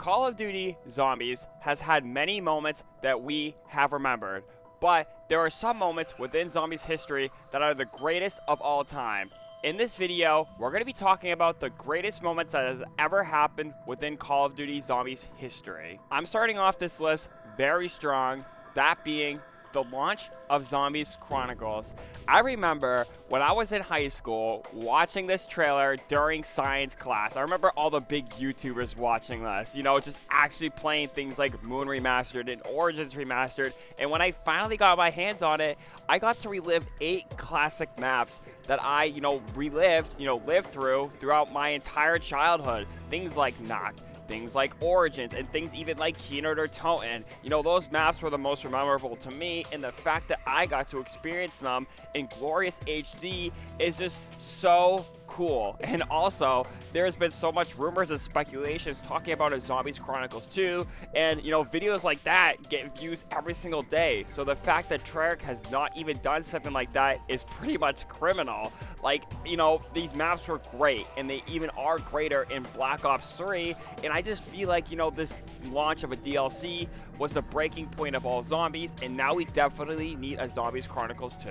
Call of Duty Zombies has had many moments that we have remembered, but there are some moments within Zombies history that are the greatest of all time. In this video, we're going to be talking about the greatest moments that has ever happened within Call of Duty Zombies history. I'm starting off this list very strong, that being the launch of Zombies Chronicles. I remember when I was in high school watching this trailer during science class. I remember all the big YouTubers watching this, just actually playing things like Moon Remastered and Origins Remastered. And when I finally got my hands on it, I got to relive 8 classic maps that I, lived throughout my entire childhood. Things like Noct, things like Origins, and things even like Keynote or Toten. Those maps were the most memorable to me, and the fact that I got to experience them in glorious HD is just so cool. And also, there's been so much rumors and speculations talking about a Zombies Chronicles 2, and videos like that get views every single day. So the fact that Treyarch has not even done something like that is pretty much criminal. These maps were great, and they even are greater in Black Ops 3, and I just feel like this launch of a DLC was the breaking point of all zombies, and now we definitely need a Zombies Chronicles 2.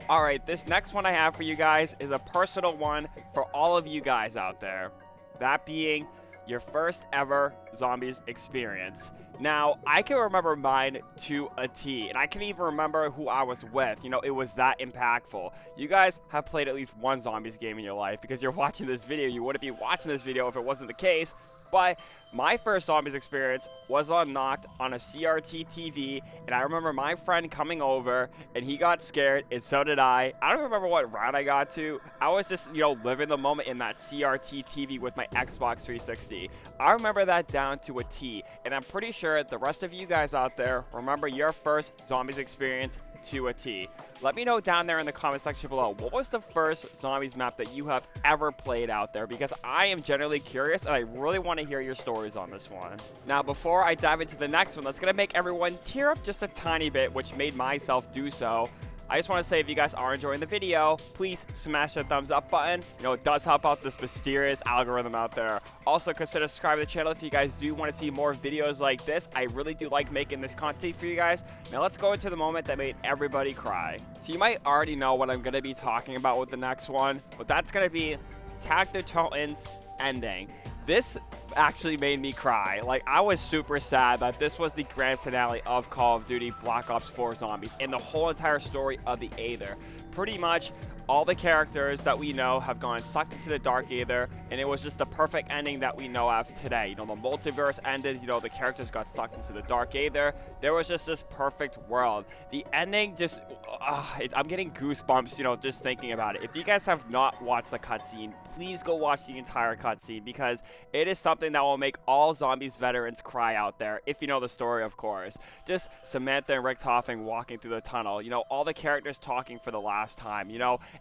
Alright, this next one I have for you guys is a personal one for all of you guys out there. That being your first ever Zombies experience. Now, I can remember mine to a T, and I can even remember who I was with. It was that impactful. You guys have played at least one Zombies game in your life because you're watching this video. You wouldn't be watching this video if it wasn't the case. But my first Zombies experience was on Noct on a CRT TV, and I remember my friend coming over, and he got scared, and so did I. I don't remember what round I got to. I was just, living the moment in that CRT TV with my Xbox 360. I remember that down to a T, and I'm pretty sure the rest of you guys out there remember your first Zombies experience to a T. Let me know down there in the comment section below, what was the first Zombies map that you have ever played out there? Because I am generally curious, and I really want to hear your stories on this one. Now, before I dive into the next one, that's going to make everyone tear up just a tiny bit, which made myself do so. I just want to say, if you guys are enjoying the video, please smash that thumbs up button. It does help out this mysterious algorithm out there. Also, consider subscribing to the channel if you guys do want to see more videos like this. I really do like making this content for you guys. Now, let's go into the moment that made everybody cry. So you might already know what I'm going to be talking about with the next one, but that's going to be Attack the Titans ending. This actually made me cry. I was super sad that this was the grand finale of Call of Duty Black Ops 4 Zombies and the whole entire story of the Aether. Pretty much all the characters that we know have gone sucked into the Dark Aether, and it was just the perfect ending that we know of today. The multiverse ended, the characters got sucked into the Dark Aether. There was just this perfect world. The ending just, I'm getting goosebumps, just thinking about it. If you guys have not watched the cutscene, please go watch the entire cutscene, because it is something that will make all Zombies veterans cry out there, if you know the story, of course. Just Samantha and Richtofen walking through the tunnel, all the characters talking for the last time,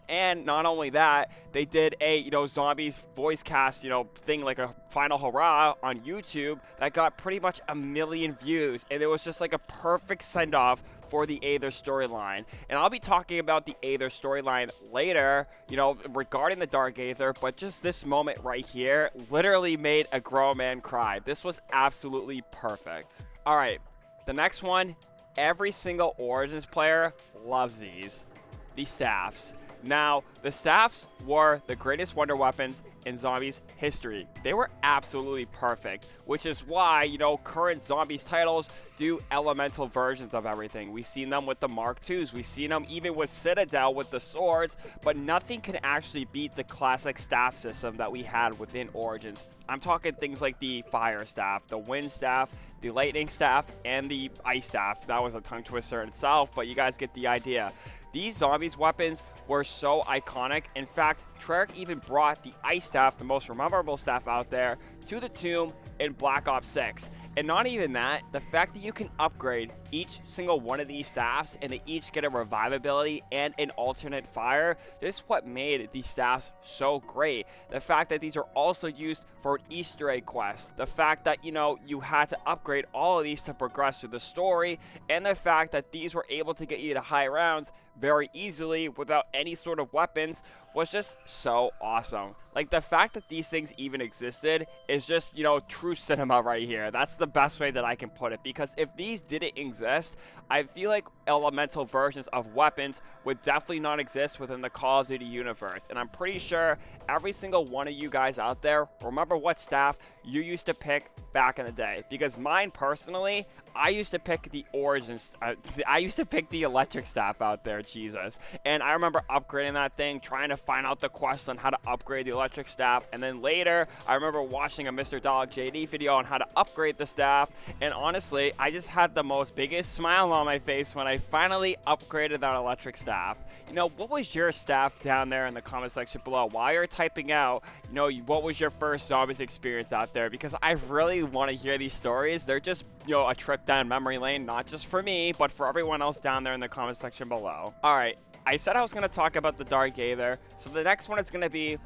and not only that, they did a, Zombies voice cast, thing like a final hurrah on YouTube that got pretty much 1 million views, and it was just like a perfect send-off for the Aether storyline. And I'll be talking about the Aether storyline later, regarding the Dark Aether, but just this moment right here literally made a grown man cry. This was absolutely perfect. All right, the next one, every single Origins player loves these, the staffs. Now, the staffs were the greatest wonder weapons in Zombies history. They were absolutely perfect, which is why, current Zombies titles do elemental versions of everything. We've seen them with the Mark IIs. We've seen them even with Citadel with the swords, but nothing can actually beat the classic staff system that we had within Origins. I'm talking things like the Fire Staff, the Wind Staff, the Lightning Staff, and the Ice Staff. That was a tongue twister in itself, but you guys get the idea. These Zombies weapons were so iconic. In fact, Treyarch even brought the Ice Staff, the most memorable staff out there, to the tomb in Black Ops 6. And not even that, the fact that you can upgrade each single one of these staffs and they each get a revivability and an alternate fire, this is what made these staffs so great. The fact that these are also used for an Easter egg quest. The fact that, you know, you had to upgrade all of these to progress through the story, and the fact that these were able to get you to high rounds very easily without any sort of weapons was just so awesome. Like, the fact that these things even existed is just, you know, true cinema right here. That's the best way that I can put it, because if these didn't exist, I feel like elemental versions of weapons would definitely not exist within the Call of Duty universe. And I'm pretty sure every single one of you guys out there remember what staff you used to pick back in the day, because mine personally, I used to pick the I used to pick the electric staff out there, Jesus. And I remember upgrading that thing, trying to find out the quest on how to upgrade the electric staff. And then later, I remember watching a Mr. Dalek JD video on how to upgrade the staff. And honestly, I just had the most biggest smile on my face when I finally upgraded that electric staff. You know, what was your staff down there in the comment section below? While you're typing out, you know, what was your first Zombies experience out there? Because I really want to hear these stories. They're just, you know, a trip down memory lane, not just for me, but for everyone else down there in the comment section below. All right, I said I was going to talk about the Dark Aether, so the next one is going to be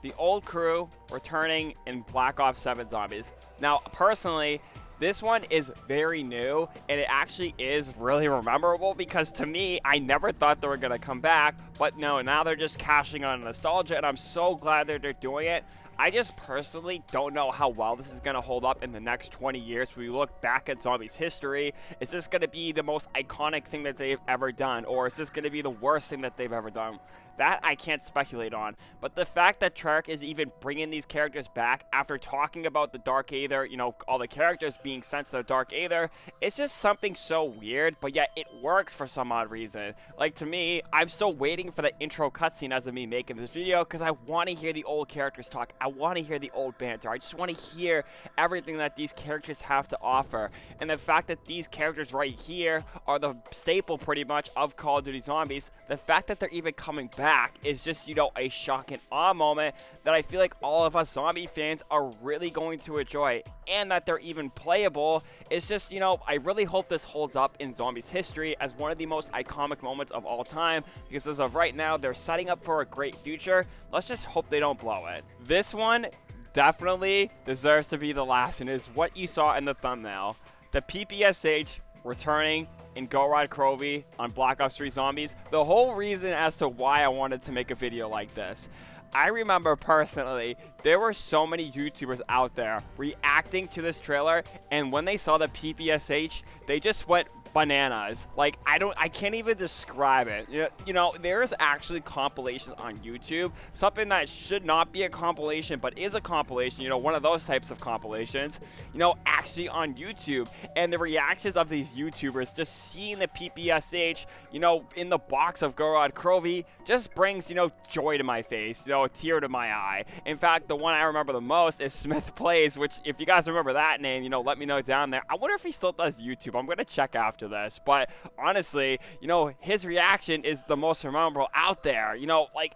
the old crew returning in Black Ops 7 Zombies. Now, personally, this one is very new, and it actually is really memorable, because to me, I never thought they were going to come back, but no, now they're just cashing on nostalgia, and I'm so glad that they're doing it. I just personally don't know how well this is going to hold up in the next 20 years. When we look back at Zombies history, is this going to be the most iconic thing that they've ever done, or is this going to be the worst thing that they've ever done? That I can't speculate on. But the fact that Treyarch is even bringing these characters back after talking about the Dark Aether, you know, all the characters being sent to the Dark Aether, it's just something so weird, but yet it works for some odd reason. Like, to me, I'm still waiting for the intro cutscene as of me making this video, because I want to hear the old characters talk. I want to hear the old banter. I just want to hear everything that these characters have to offer. And the fact that these characters right here are the staple pretty much of Call of Duty Zombies, the fact that they're even coming back is just, you know, a shock and awe moment that I feel like all of us zombie fans are really going to enjoy. And that they're even playable is just, you know, I really hope this holds up in Zombies history as one of the most iconic moments of all time, because as of right now, they're setting up for a great future. Let's just hope they don't blow it. This one definitely deserves to be the last, and is what you saw in the thumbnail. The PPSH returning in Gorod Krovi on Black Ops 3 Zombies. The whole reason as to why I wanted to make a video like this, I remember personally, there were so many YouTubers out there reacting to this trailer, and when they saw the PPSH, they just went bananas. Like, I can't even describe it. You know, there's actually compilations on YouTube, something that should not be a compilation but is a compilation, you know, one of those types of compilations, you know, actually on YouTube. And the reactions of these YouTubers just seeing the PPSH, you know, in the box of Gorod Krovi just brings, you know, joy to my face, you know, a tear to my eye. In fact, the one I remember the most is Smith Plays, which, if you guys remember that name, you know, let me know down there. I wonder if he still does YouTube. I'm gonna check after this, but honestly, you know, his reaction is the most memorable out there. You know, like,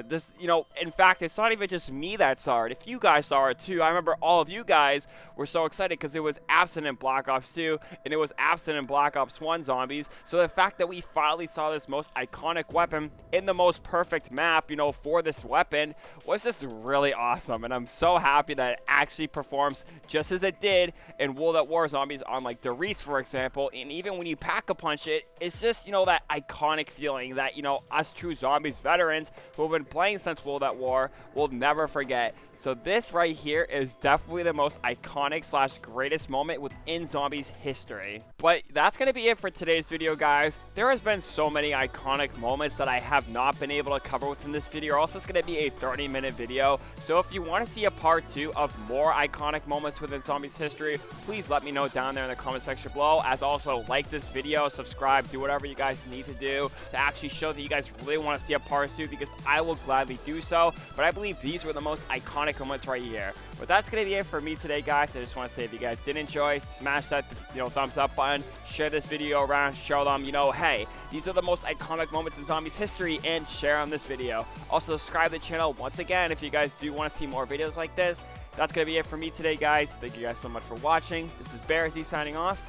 this, you know, in fact, it's not even just me that saw it. If you guys saw it too, I remember all of you guys were so excited because it was absent in Black Ops 2 and it was absent in Black Ops 1 Zombies. So the fact that we finally saw this most iconic weapon in the most perfect map, you know, for this weapon was just really awesome. And I'm so happy that it actually performs just as it did in World at War Zombies on, like, Der Riese, for example. And even when you pack-a-punch it, it's just, you know, that iconic feeling that, you know, us true Zombies veterans who have been playing since World at War will never forget. So this right here is definitely the most iconic / greatest moment within Zombies history. But that's going to be it for today's video, guys. There has been so many iconic moments that I have not been able to cover within this video. Also, it's going to be a 30-minute video. So if you want to see a part 2 of more iconic moments within Zombies history, please let me know down there in the comment section below. As also, like this video, subscribe, do whatever you guys need to do to actually show that you guys really want to see a part 2, because I will gladly do so. But I believe these were the most iconic moments right here. But that's going to be it for me today, guys. I just want to say, if you guys did enjoy, smash that, you know, thumbs up button, share this video around, show them, you know, hey, these are the most iconic moments in Zombies history, and share on this video. Also, subscribe to the channel once again if you guys do want to see more videos like this. That's going to be it for me today, guys. Thank you guys so much for watching. This is Bearzy signing off.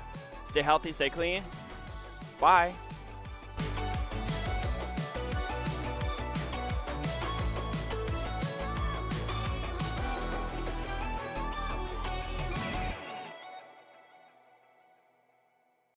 Stay healthy, stay clean. Bye.